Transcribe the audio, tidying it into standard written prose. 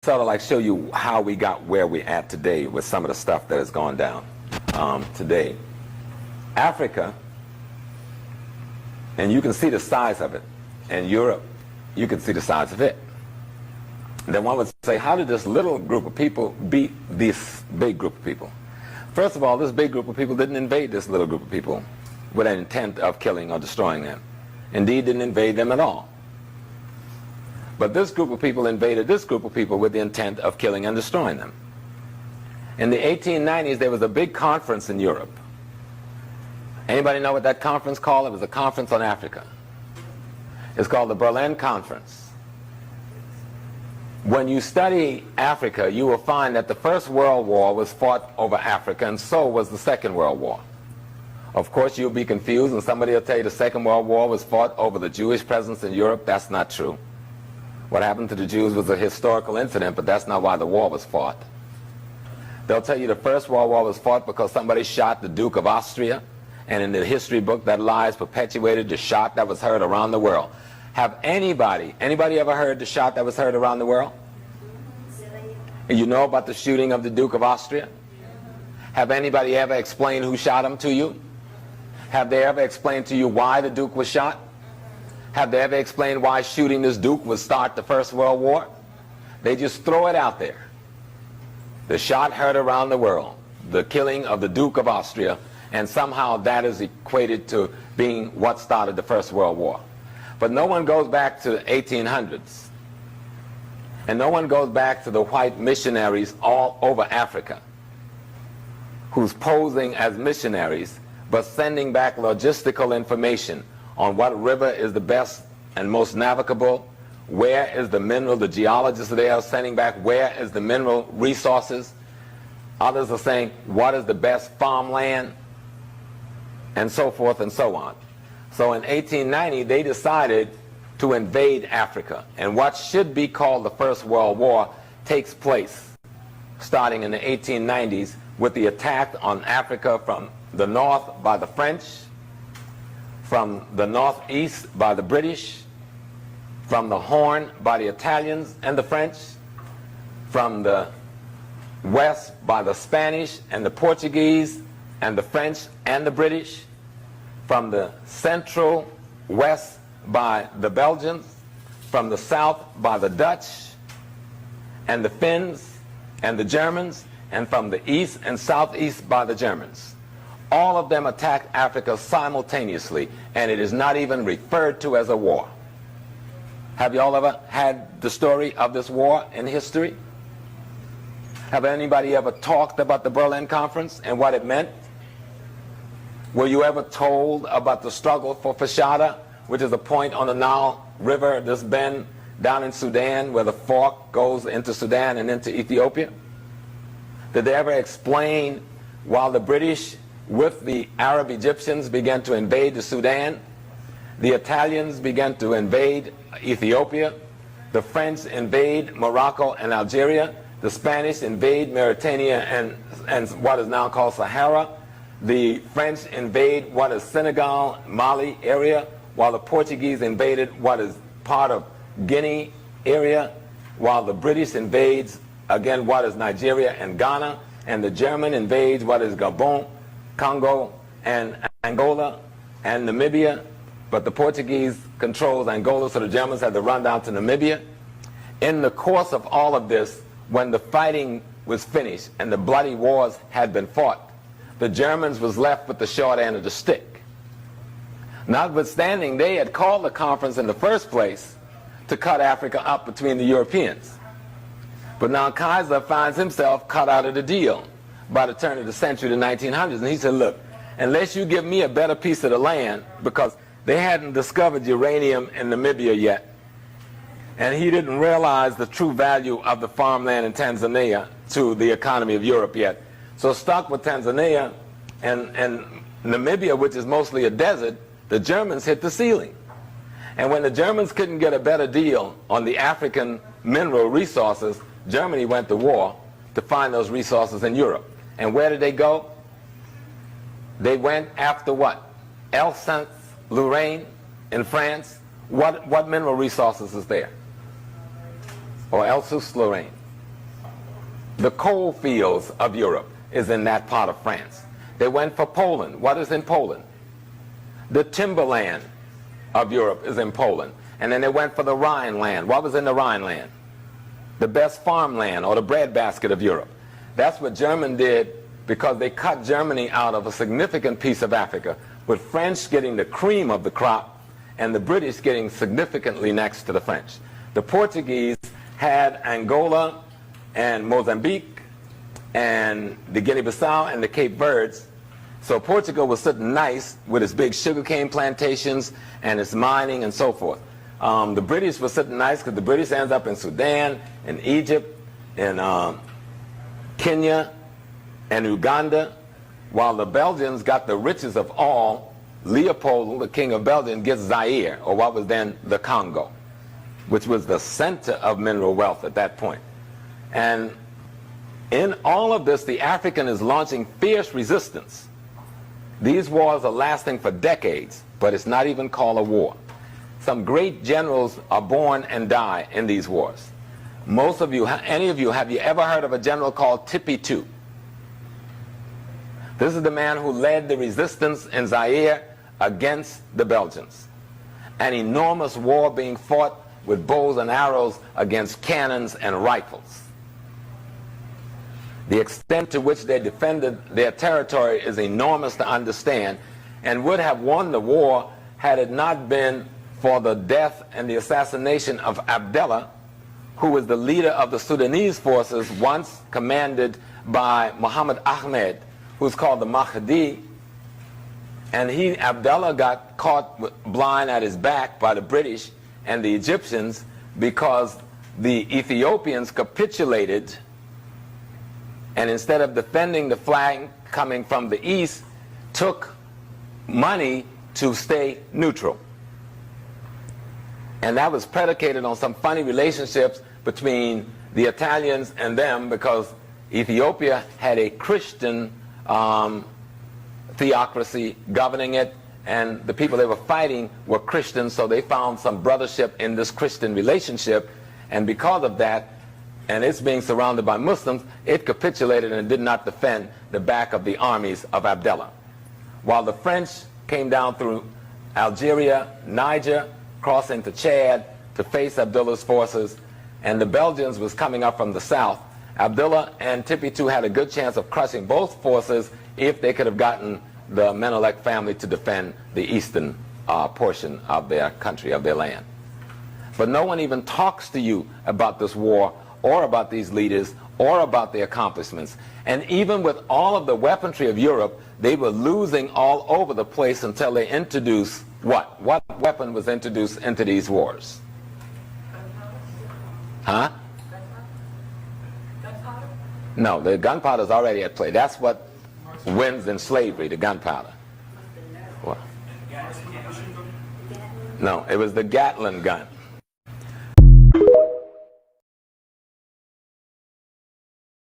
sort of like show you how we got where we're at today with some of the stuff that has gone down today. Africa, and you can see the size of it, and Europe, you can see the size of it. Then one would say, how did this little group of people beat this big group of people? First of all, this big group of people didn't invade this little group of people with an intent of killing or destroying them. Indeed, didn't invade them at all. But this group of people invaded this group of people with the intent of killing and destroying them. In the 1890s, there was a big conference in Europe. Anybody know what that conference called? It was a conference on Africa. It's called the Berlin Conference. When you study Africa, you will find that the First World War was fought over Africa, and so was the Second World War. Of course, you'll be confused, and somebody will tell you the Second World War was fought over the Jewish presence in Europe. That's not true. What happened to the Jews was a historical incident, but that's not why the war was fought. They'll tell you the First World War was fought because somebody shot the Duke of Austria, and in the history book that lie is perpetuated, the shot that was heard around the world. Have anybody ever heard the shot that was heard around the world? You know about the shooting of the Duke of Austria? Have anybody ever explained who shot him to you? Have they ever explained to you why the Duke was shot? Have they ever explained why shooting this Duke would start the First World War? They just throw it out there. The shot heard around the world, the killing of the Duke of Austria, and somehow that is equated to being what started the First World War. But no one goes back to the 1800s. And no one goes back to the white missionaries all over Africa who's posing as missionaries but sending back logistical information on what river is the best and most navigable, where is the mineral, the geologists they are sending back, where is the mineral resources. Others are saying, what is the best farmland, and so forth and so on. So in 1890, they decided to invade Africa. And what should be called the First World War takes place starting in the 1890s with the attack on Africa from the north by the French, from the northeast by the British, from the Horn by the Italians and the French, from the west by the Spanish and the Portuguese and the French and the British, from the central west by the Belgians, from the south by the Dutch and the Finns and the Germans, and from the east and southeast by the Germans. All of them attacked Africa simultaneously, and it is not even referred to as a war. Have you all ever had the story of this war in history? Have anybody ever talked about the Berlin Conference and what it meant? Were you ever told about the struggle for Fashada, which is a point on the Nile River, this bend down in Sudan, where the fork goes into Sudan and into Ethiopia? Did they ever explain while the British with the Arab Egyptians began to invade the Sudan, the Italians began to invade Ethiopia, the French invade Morocco and Algeria, the Spanish invade Mauritania and what is now called Sahara, the French invade what is Senegal, Mali area, while the Portuguese invaded what is part of Guinea area, while the British invades again what is Nigeria and Ghana, and the German invades what is Gabon, Congo and Angola and Namibia, but the Portuguese controls Angola, so the Germans had to run down to Namibia. In the course of all of this, when the fighting was finished and the bloody wars had been fought, the Germans was left with the short end of the stick. Notwithstanding, they had called the conference in the first place to cut Africa up between the Europeans. But now Kaiser finds himself cut out of the deal by the turn of the century, the 1900s, and he said, look, unless you give me a better piece of the land, because they hadn't discovered uranium in Namibia yet, and he didn't realize the true value of the farmland in Tanzania to the economy of Europe yet. So stuck with Tanzania and Namibia, which is mostly a desert, the Germans hit the ceiling. And when the Germans couldn't get a better deal on the African mineral resources, Germany went to war to find those resources in Europe. And where did they go? They went after what? Alsace-Lorraine in France. What mineral resources is there? Or Alsace-Lorraine? The coal fields of Europe is in that part of France. They went for Poland. What is in Poland? The timberland of Europe is in Poland. And then they went for the Rhineland. What was in the Rhineland? The best farmland, or the breadbasket of Europe. That's what Germany did, because they cut Germany out of a significant piece of Africa, with French getting the cream of the crop and the British getting significantly next to the French. The Portuguese had Angola and Mozambique and the Guinea-Bissau and the Cape Verdes. So Portugal was sitting nice with its big sugarcane plantations and its mining and so forth. The British were sitting nice because the British ends up in Sudan, in Egypt, in Kenya, and Uganda, while the Belgians got the richest of all. Leopold, the king of Belgium, gets Zaire, or what was then the Congo, which was the center of mineral wealth at that point. And in all of this, the African is launching fierce resistance. These wars are lasting for decades, but it's not even called a war. Some great generals are born and die in these wars. Most of you, any of you, have you ever heard of a general called Tippy II? This is the man who led the resistance in Zaire against the Belgians. An enormous war being fought with bows and arrows against cannons and rifles. The extent to which they defended their territory is enormous to understand, and would have won the war had it not been for the death and the assassination of Abdullah, who was the leader of the Sudanese forces once commanded by Muhammad Ahmed, who's called the Mahdi. And Abdullah got caught blind at his back by the British and the Egyptians because the Ethiopians capitulated, and instead of defending the flag coming from the east, took money to stay neutral. And that was predicated on some funny relationships between the Italians and them, because Ethiopia had a Christian theocracy governing it, and the people they were fighting were Christians, so they found some brothership in this Christian relationship, and because of that, and it's being surrounded by Muslims, it capitulated and did not defend the back of the armies of Abdullah. While the French came down through Algeria, Niger, crossing to Chad to face Abdullah's forces, and the Belgians was coming up from the south, Abdullah and Tippy II had a good chance of crushing both forces if they could have gotten the Menelik family to defend the eastern portion of their country, of their land. But no one even talks to you about this war, or about these leaders, or about their accomplishments. And even with all of the weaponry of Europe, they were losing all over the place until they introduced what? What weapon was introduced into these wars? Huh? No, the gunpowder's already at play. That's what wins in slavery, the gunpowder. What? No, it was the Gatling gun.